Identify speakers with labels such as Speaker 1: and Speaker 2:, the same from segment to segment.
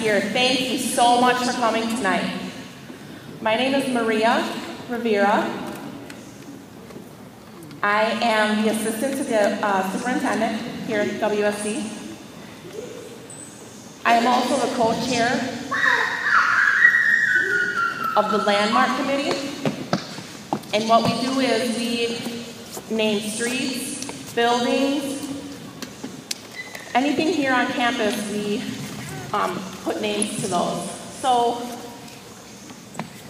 Speaker 1: here, thank you so much for coming tonight. My name is Maria Rivera. I am the assistant to the superintendent here at WSD. I am also the co-chair of the Landmark Committee. And what we do is we name streets, buildings, anything here on campus, we put names to those. So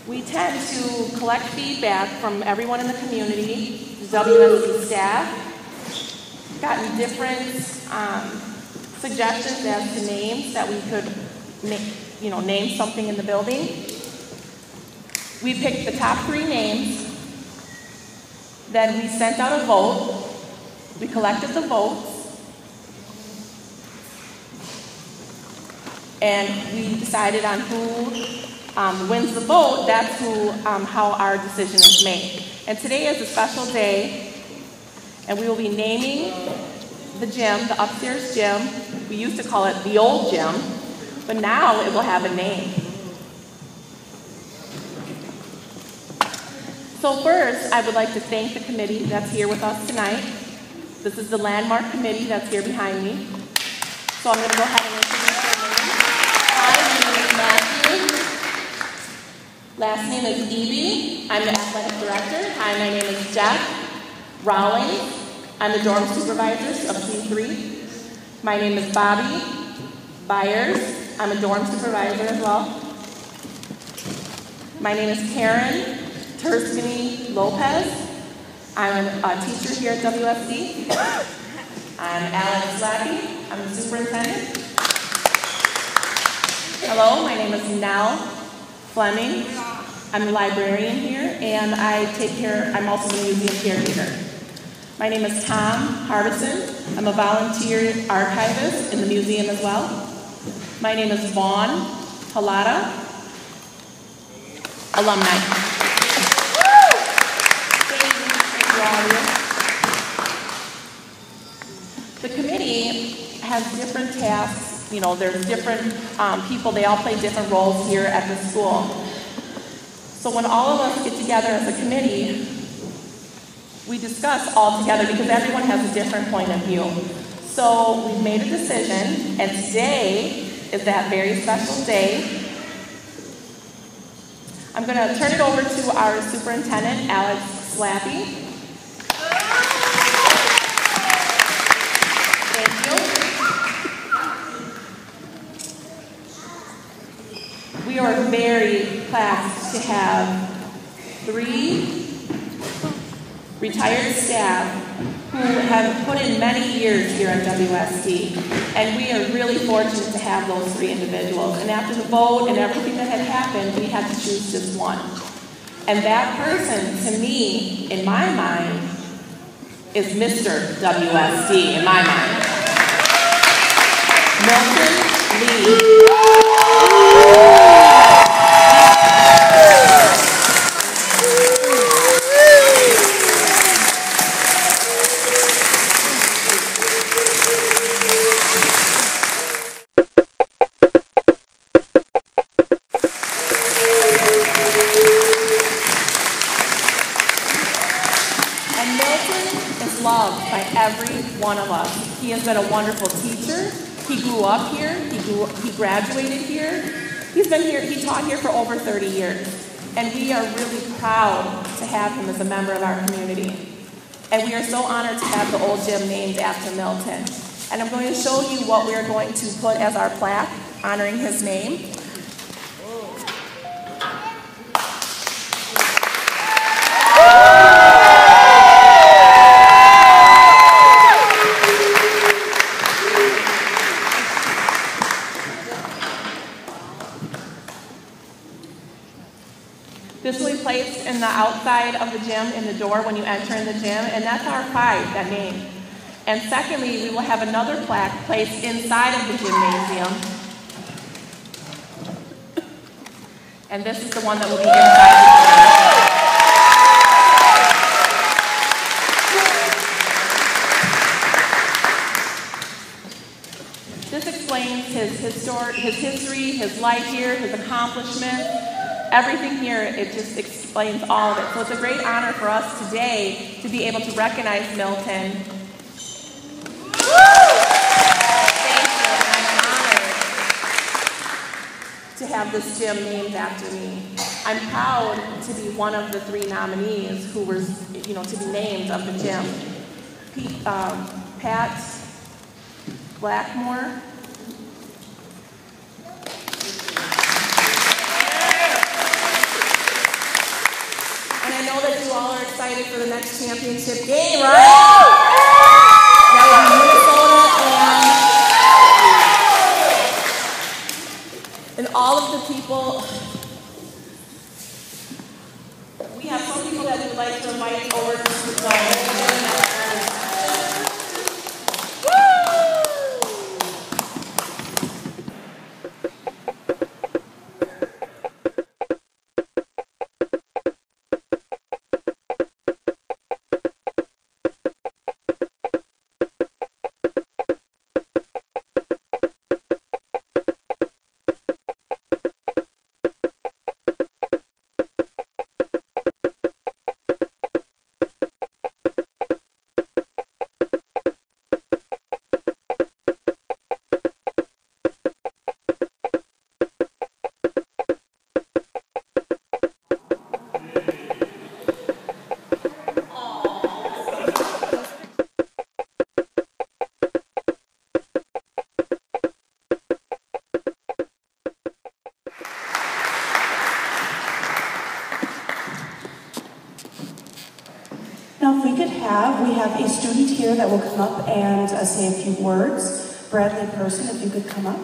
Speaker 1: we tend to collect feedback from everyone in the community, the WSD staff, gotten different suggestions as to names that we could name something in the building. We picked the top 3 names, then we sent out a vote, we collected the votes, and we decided on who wins the vote. That's how our decision is made. And today is a special day, and we will be naming the gym, the upstairs gym. We used to call it the old gym, but now it will have a name. So first, I would like to thank the committee that's here with us tonight. This is the Landmark Committee that's here behind me. So I'm going to go ahead and introduce their names. Hi, my name is Matthew. Last name is Evie. I'm the athletic director. Hi, my name is Jeff Rowling. I'm the dorm supervisor of C3. My name is Bobby Byers. I'm a dorm supervisor as well. My name is Karen Terskany Lopez. I'm a teacher here at WSD. I'm Alex Slappy. I'm the superintendent. Hello, my name is Nell Fleming. I'm the librarian here, and I'm also the museum caretaker. My name is Tom Harbison. I'm a volunteer archivist in the museum as well. My name is Vaughn Halata, alumni. The committee has different tasks. There's different people. They all play different roles here at the school. So when all of us get together as a committee, we discuss all together because everyone has a different point of view. So we've made a decision, and today is that very special day. I'm going to turn it over to our superintendent, Alex Slappy. Thank you. We are very blessed to have 3 retired staff who have put in many years here at WSD. And we are really fortunate to have those 3 individuals. And after the vote and everything that had happened, we had to choose just one. And that person, to me, in my mind, is Mr. WSD, in my mind. Milton A. Loved by every one of us. He has been a wonderful teacher. He grew up here. He graduated here. He's been here. He taught here for over 30 years. And we are really proud to have him as a member of our community. And we are so honored to have the old gym named after Milton. And I'm going to show you what we are going to put as our plaque honoring his name. This will be placed in the outside of the gym, in the door when you enter in the gym, and that's our pride, that name. And secondly, we will have another plaque placed inside of the gymnasium. And this is the one that will be inside the gym. This explains his history, his his life here, his accomplishments, everything here, it just explains all of it. So it's a great honor for us today to be able to recognize Milton. Thank you, and I'm honored to have this gym named after me. I'm proud to be one of the 3 nominees who were, to be named of the gym. Pat Blackmore. And I know that you all are excited for the next championship game, right? That will be Minnesota and all of the people. We have some people that we would like to invite over to the
Speaker 2: Now, if we could we have a student here that will come up and say a few words. Bradley Person, if you could come up.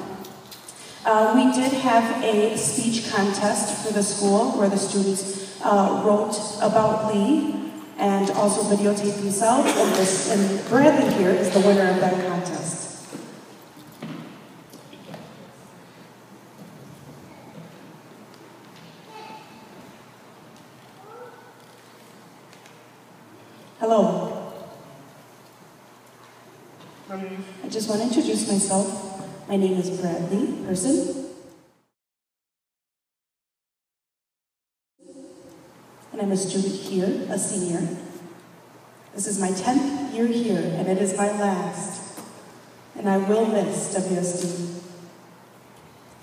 Speaker 2: We did have a speech contest for the school where the students wrote about Lee and also videotaped themselves, and Bradley here is the winner of that contest. Hello. I just want to introduce myself. My name is Bradley Person. And I'm a student here, a senior. This is my 10th year here, and it is my last. And I will miss WSD.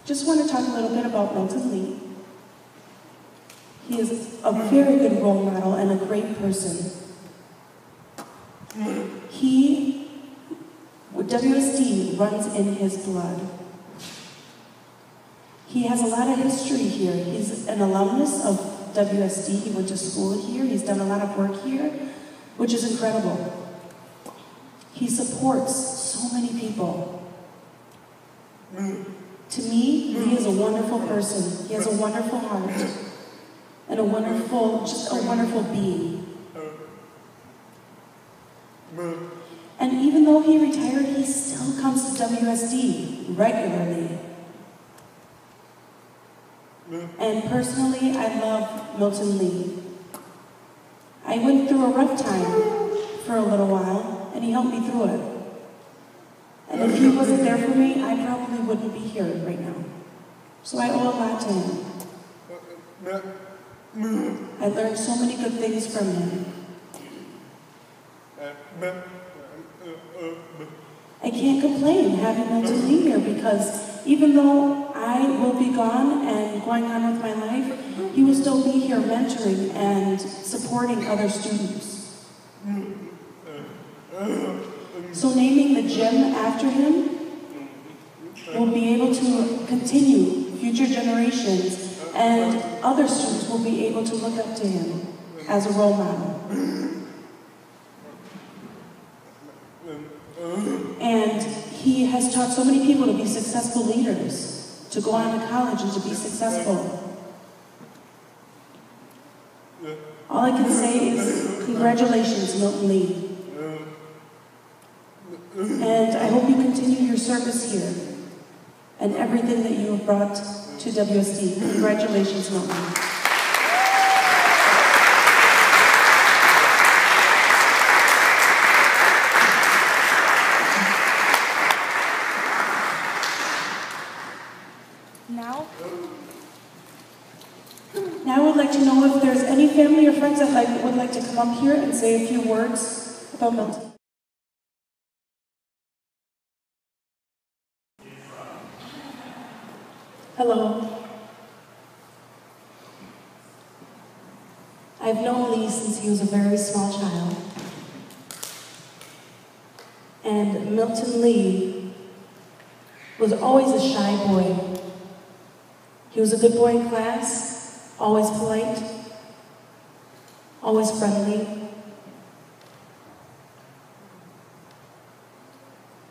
Speaker 2: Just want to talk a little bit about Milton Lee. He is a very good role model and a great person. WSD runs in his blood. He has a lot of history here. He's an alumnus of WSD. He went to school here. He's done a lot of work here, which is incredible. He supports so many people. To me, he is a wonderful person. He has a wonderful heart and just a wonderful being. And even though he retired, he still comes to WSD regularly. And personally, I love Milton Lee. I went through a rough time for a little while, and he helped me through it. And if he wasn't there for me, I probably wouldn't be here right now. So I owe a lot to him. I learned so many good things from him. I can't complain having Milton Lee here because even though I will be gone and going on with my life, he will still be here mentoring and supporting other students. So naming the gym after him will be able to continue future generations, and other students will be able to look up to him as a role model. And he has taught so many people to be successful leaders, to go on to college and to be successful. All I can say is congratulations, Milton Lee. And I hope you continue your service here and everything that you have brought to WSD. Congratulations, Milton.
Speaker 1: Now
Speaker 2: to come up here and say a few words about Milton. Hello. I've known Lee since he was a very small child. And Milton Lee was always a shy boy. He was a good boy in class, always polite, always friendly.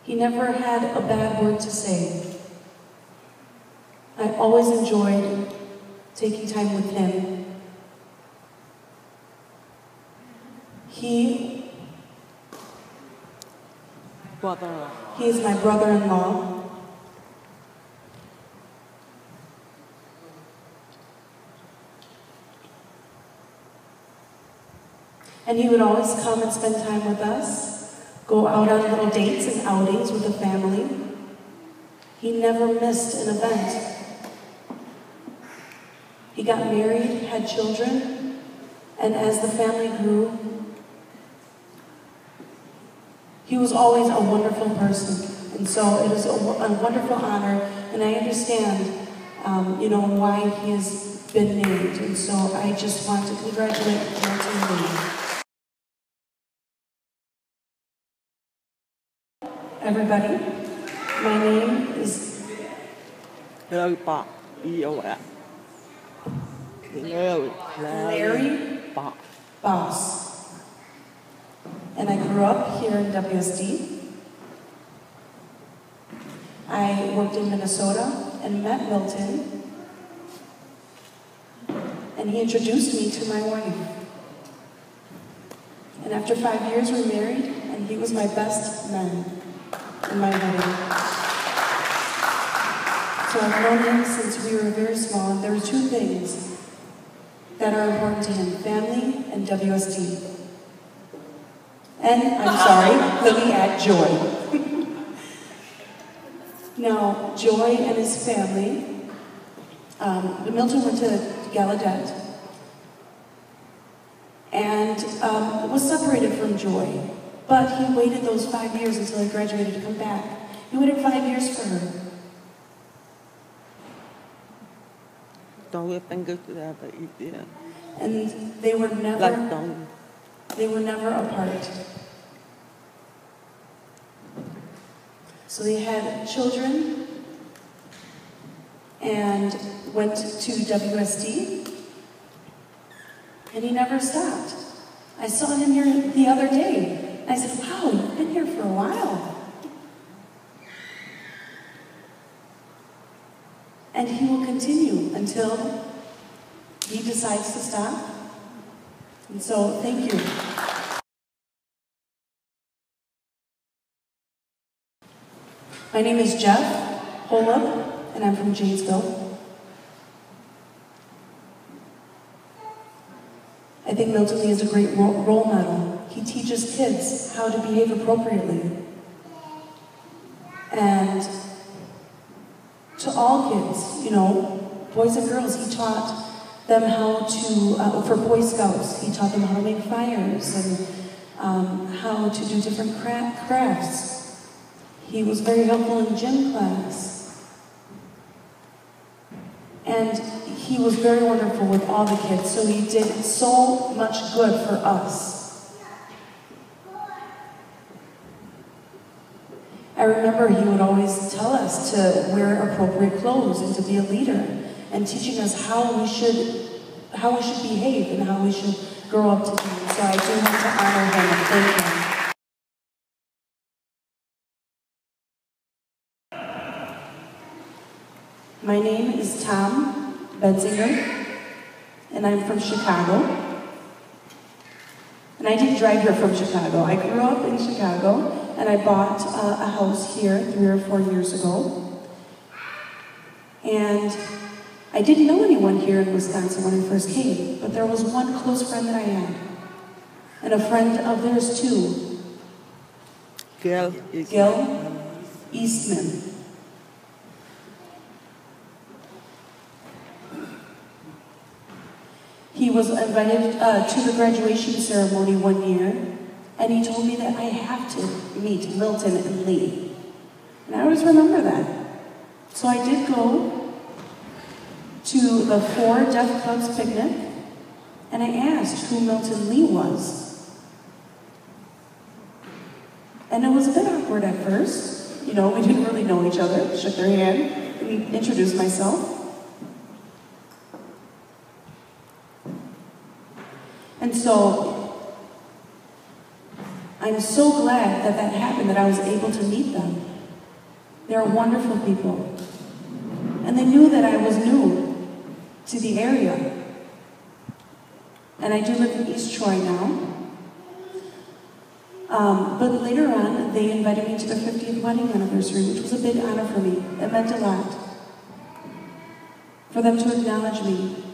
Speaker 2: He never had a bad word to say. I always enjoyed taking time with him. He is my brother-in-law. And he would always come and spend time with us, go out on little dates and outings with the family. He never missed an event. He got married, had children, and as the family grew, he was always a wonderful person. And so it is a wonderful honor, and I understand, why he has been named. And so I just want to congratulate Milton Lee. Everybody, my name is Larry Boss. And I grew up here in WSD. I worked in Minnesota and met Milton. And he introduced me to my wife. And after 5 years, we married, and he was my best man in my wedding. So I've known him since we were very small, and there are two things that are important to him: family and WSD. And, I'm sorry, let me add joy. Now, Joy and his family, Milton went to Gallaudet and was separated from Joy. But he waited those 5 years until he graduated to come back. He waited 5 years for her. And they were never apart. So they had children and went to WSD, and he never stopped. I saw him here the other day, and I said, wow, you've been here for a while. And he will continue until he decides to stop. And so, thank you. My name is Jeff Holub, and I'm from Janesville. I think Milton Lee is a great role model. He teaches kids how to behave appropriately. And to all kids, boys and girls, he taught them how to, for Boy Scouts, he taught them how to make fires and how to do different crafts. He was very helpful in gym class. And he was very wonderful with all the kids, so he did so much good for us. I remember he would always tell us to wear appropriate clothes and to be a leader, and teaching us how we should behave and how we should grow up to be. So I do want to honor him and thank him. My name is Tom Benzinger, and I'm from Chicago. And I didn't drive here from Chicago. I grew up in Chicago, and I bought a house here 3 or 4 years ago. And I didn't know anyone here in Wisconsin when I first came, but there was one close friend that I had, and a friend of theirs too. Gil Eastman. He was invited to the graduation ceremony one year, and he told me that I have to meet Milton and Lee. And I always remember that. So I did go to the 4 Deaf Clubs picnic, and I asked who Milton Lee was. And it was a bit awkward at first. You know, we didn't really know each other. Shook their hand and introduced myself. And so, I'm so glad that that happened, that I was able to meet them. They're wonderful people. And they knew that I was new to the area. And I do live in East Troy now. But later on, they invited me to their 50th wedding anniversary, which was a big honor for me. It meant a lot. For them to acknowledge me.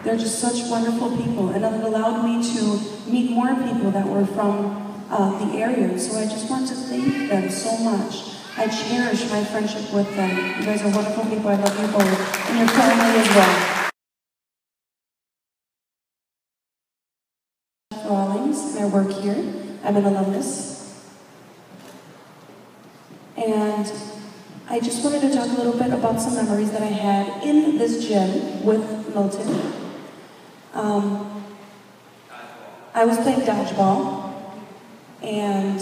Speaker 2: They're just such wonderful people, and it allowed me to meet more people that were from the area. So I just want to thank them so much. I cherish my friendship with them. You guys are wonderful people. I love you both, and your family as well. Rawlings, and I work here. I'm an alumnus. And I just wanted to talk a little bit about some memories that I had in this gym with Milton. I was playing dodgeball, and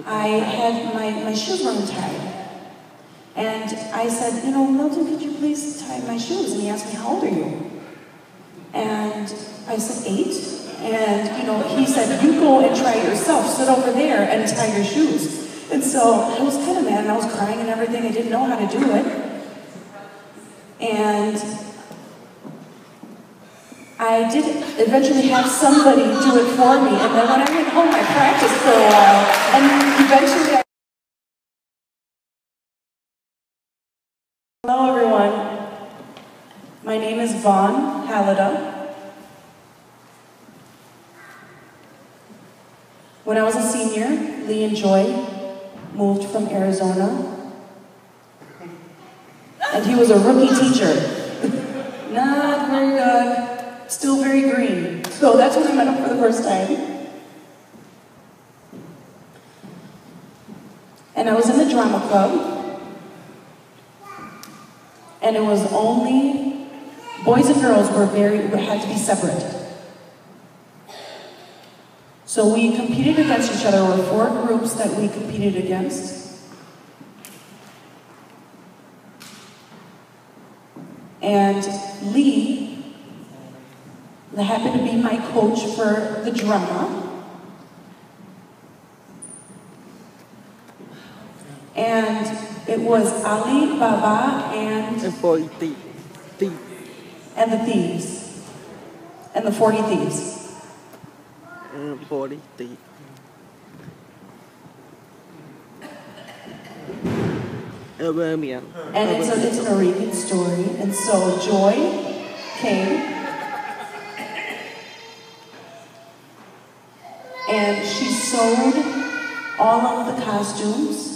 Speaker 2: I had my shoes were untied. And I said, you know, Milton, could you please tie my shoes? And he asked me, how old are you? And I said, 8. And, you know, he said, you go and try it yourself. Sit over there and tie your shoes. And so I was kind of mad, and I was crying and everything. I didn't know how to do it. And I did eventually have somebody do it for me. And then when I went home, I practiced for a while. And eventually Hello, everyone. My name is Vaughn Hallida. When I was a senior, Lee and Joy moved from Arizona. And he was a rookie teacher. Not very good, still very green. So that's when I met him for the first time. And I was in the drama club. And it was only, boys and girls had to be separate. So we competed against each other. There were 4 groups that we competed against. And Lee happened to be my coach for the drama. And it was Ali, Baba, and the thieves. And the 40 thieves.
Speaker 3: 40 thieves.
Speaker 2: And it's an Arabian story. And so Joy came, and she sewed all of the costumes.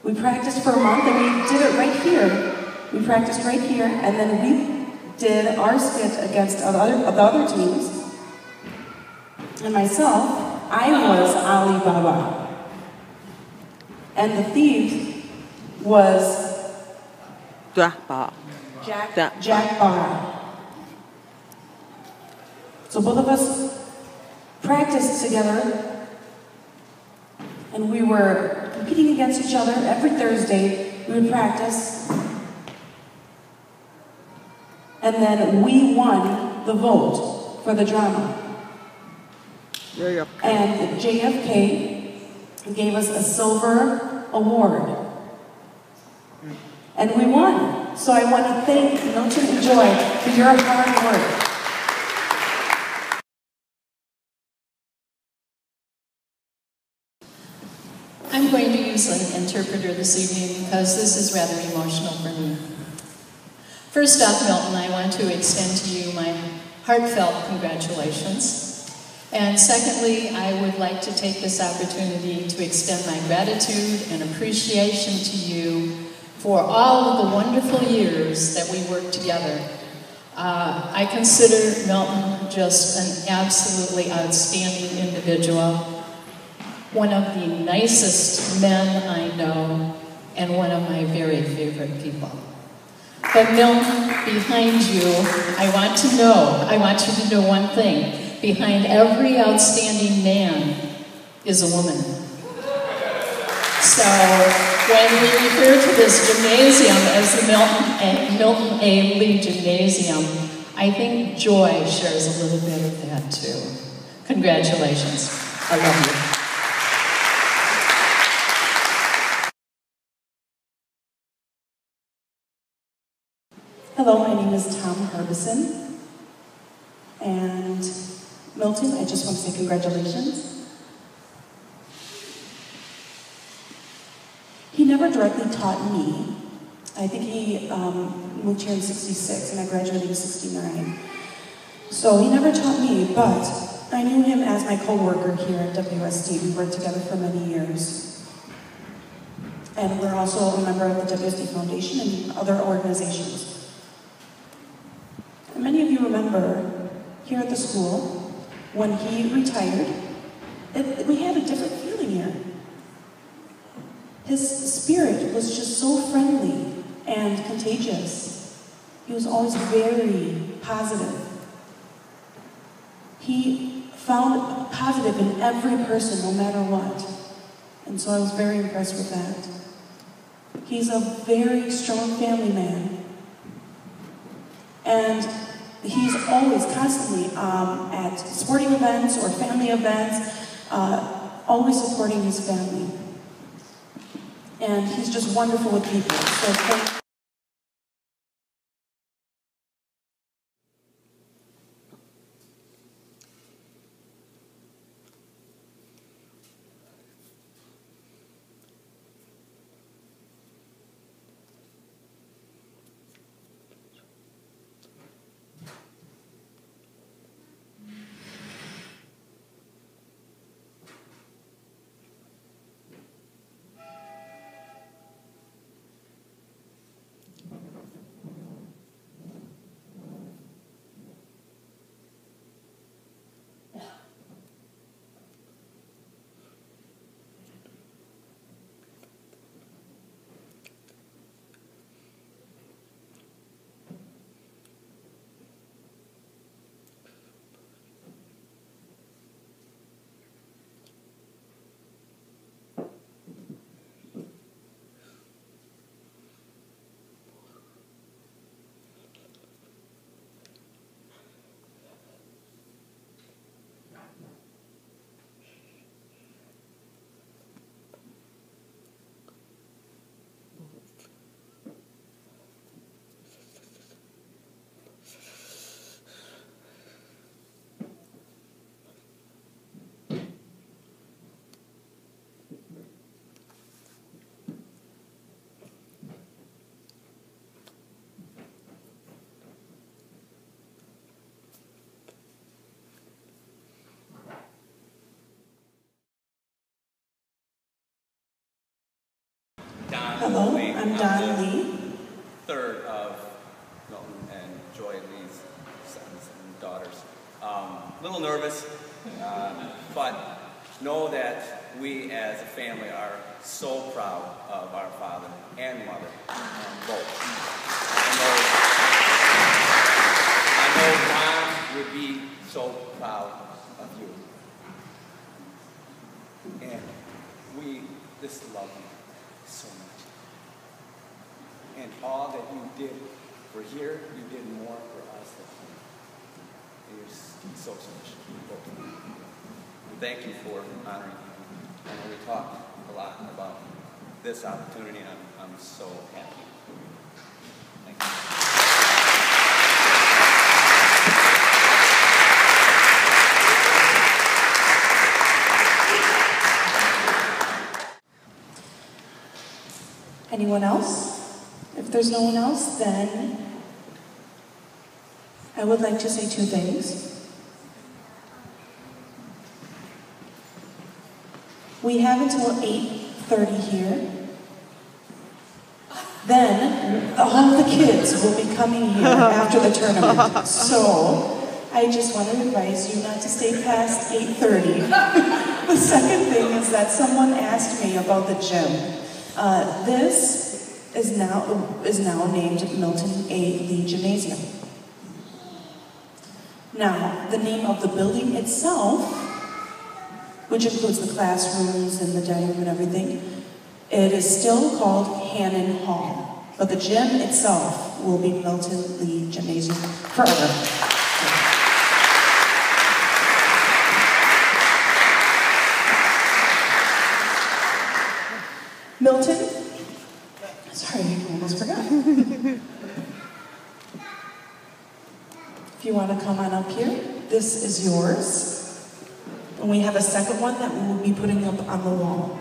Speaker 2: We practiced for a month, and we did it right here. We practiced right here, and then we did our skit against the other teams. And myself, I was Ali Baba. And the thief was Jack Barr. So both of us practiced together, and we were competing against each other. Every Thursday, we would practice. And then we won the vote for the drama. And JFK gave us a silver award. And we won. So I want to thank Milton and Joy for your hard work.
Speaker 4: I'm going to use an interpreter this evening because this is rather emotional for me. First off, Milton, I want to extend to you my heartfelt congratulations. And secondly, I would like to take this opportunity to extend my gratitude and appreciation to you for all of the wonderful years that we worked together. I consider Milton just an absolutely outstanding individual, one of the nicest men I know, and one of my very favorite people. But Milton, behind you, I want you to know one thing. Behind every outstanding man is a woman. So when we refer to this gymnasium as the Milton A. Lee Gymnasium, I think Joy shares a little bit of that too. Congratulations. I love you.
Speaker 2: Hello, my name is Tom Harbison, and Milton, I just want to say congratulations. He never directly taught me. I think he moved here in '66, and I graduated in '69. So he never taught me, but I knew him as my co-worker here at WSD. We worked together for many years. And we're also a member of the WSD Foundation and other organizations. And many of you remember here at the school, when he retired, we had a different feeling here. His spirit was just so friendly and contagious. He was always very positive. He found positive in every person, no matter what. And so I was very impressed with that. He's a very strong family man. And he's always constantly at sporting events or family events, always supporting his family. And he's just wonderful with people. So thank you. Hello, I'm Don Lee.
Speaker 3: Third of Milton and Joy Lee's sons and daughters. A little nervous, but know that we as a family are so proud of our father and mother, both. I know Mom would be so proud of you. And we just love you so much. And all that you did for here, you did more for us at home. And you're so special. And thank you for honoring me. I know we talked a lot about this opportunity, and I'm so happy. Thank
Speaker 2: you. Anyone else? If there's no one else, then I would like to say two things. We have until 8:30 here. Then, all of the kids will be coming here after the tournament. So I just want to advise you not to stay past 8:30. The second thing is that someone asked me about the gym. This is now named Milton A. Gymnasium. Now, the name of the building itself, which includes the classrooms and the dining room and everything, it is still called Hannon Hall. But the gym itself will be Milton Lee Gymnasium forever. Milton, sorry, I almost forgot. If you want to come on up here, this is yours. And we have a second one that we will be putting up on the wall.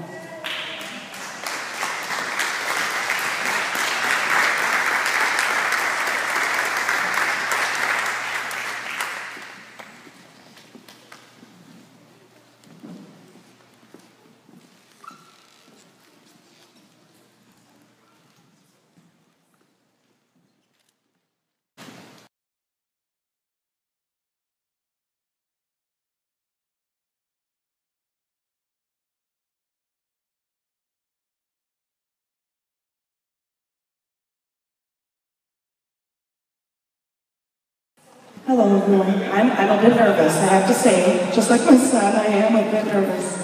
Speaker 2: Hello, everyone. I'm a bit nervous, I have to say. Just like my son, I am a bit nervous.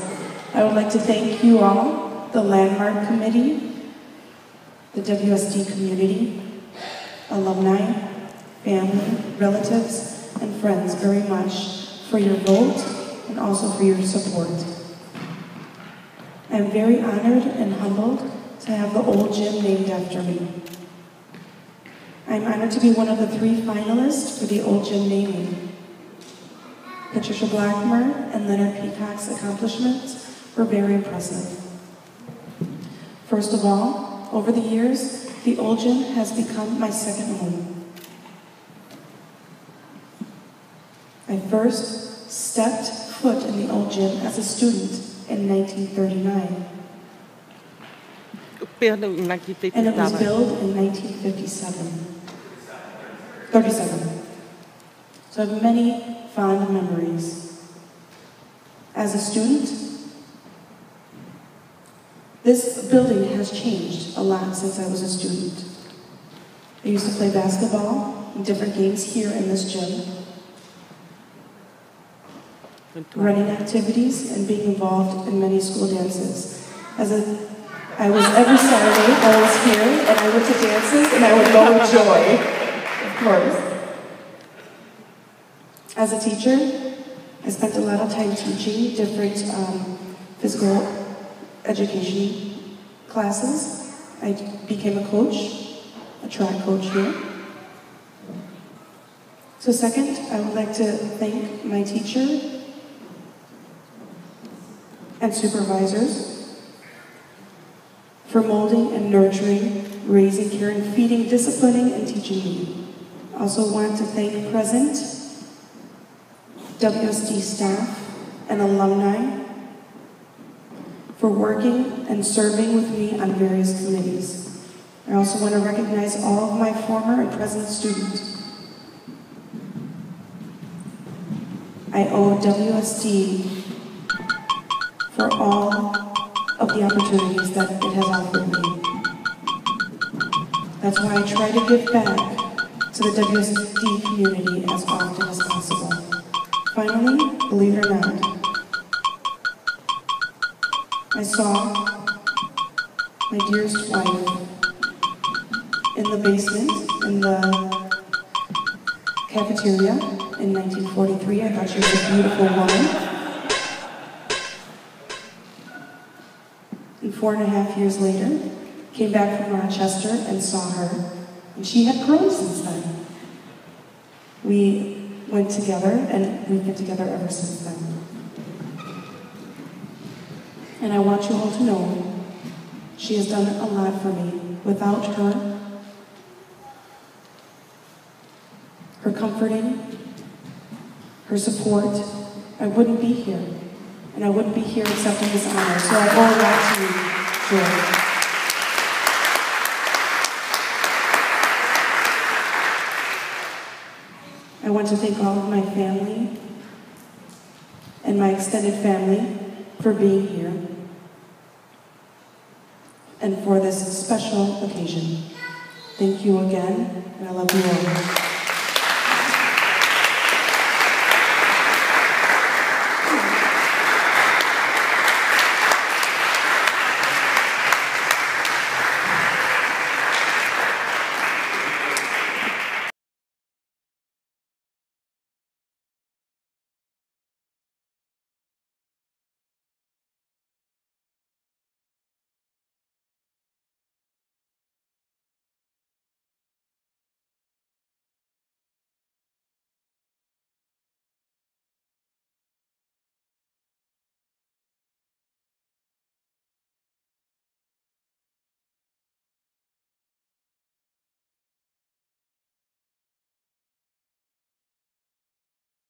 Speaker 2: I would like to thank you all, the Landmark Committee, the WSD community, alumni, family, relatives, and friends very much for your vote and also for your support. I am very honored and humbled to have the old gym named after me. I'm honored to be one of the 3 finalists for the old gym naming. Patricia Blackmer and Leonard Peacock's accomplishments were very impressive. First of all, over the years, the old gym has become my second home. I first stepped foot in the old gym as a student in 1939. And it was built in 1957. 37. So I have many fond memories. As a student, this building has changed a lot since I was a student. I used to play basketball and different games here in this gym, running activities and being involved in many school dances. I was every Saturday I was here and I went to dances and I would go with joy. Of course. As a teacher, I spent a lot of time teaching different physical education classes. I became a coach, a track coach here. So second, I would like to thank my teacher and supervisors for molding and nurturing, raising, caring, feeding, disciplining, and teaching me. I also want to thank present WSD staff and alumni for working and serving with me on various committees. I also want to recognize all of my former and present students. I owe WSD for all of the opportunities that it has offered me. That's why I try to give back to the WSD community as often as possible. Finally, believe it or not, I saw my dearest wife in the basement, in the cafeteria in 1943. I thought she was a beautiful woman. And 4.5 years later, came back from Rochester and saw her, and she had grown since then. We went together, and we've been together ever since then. And I want you all to know, she has done a lot for me. Without her, her comforting, her support, I wouldn't be here. And I wouldn't be here accepting this honor. So I owe a lot to you, Joy. to thank all of my family and my extended family for being here and for this special occasion. Thank you again, and I love you all.